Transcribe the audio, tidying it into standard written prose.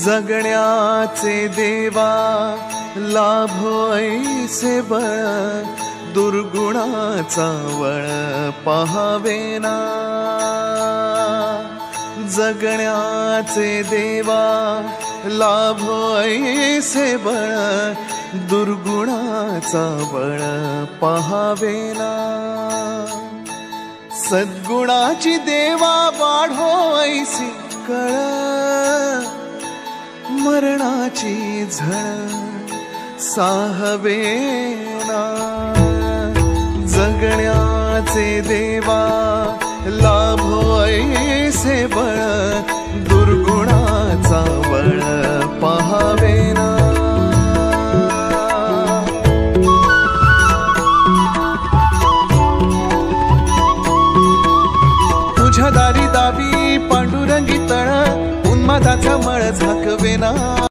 जगण्याचे देवा लाभो ऐसे बळ, दुर्गुणाचा वळ पहावेना। जगण्याचे देवा लाभो ऐसे बळ, दुर्गुणाचा बळ पहावेना। सद्गुणाची देवा वाढो ऐसी कळ, मरणाची झळ साहवेना। जगण्याचे देवा लाभो ऐसे बळ, दुर्गुणाचा बळ पहावेना। तुझ्या दारी दावी पांडुरंगी तळ, उन्मादाचा मळ झाकवेना।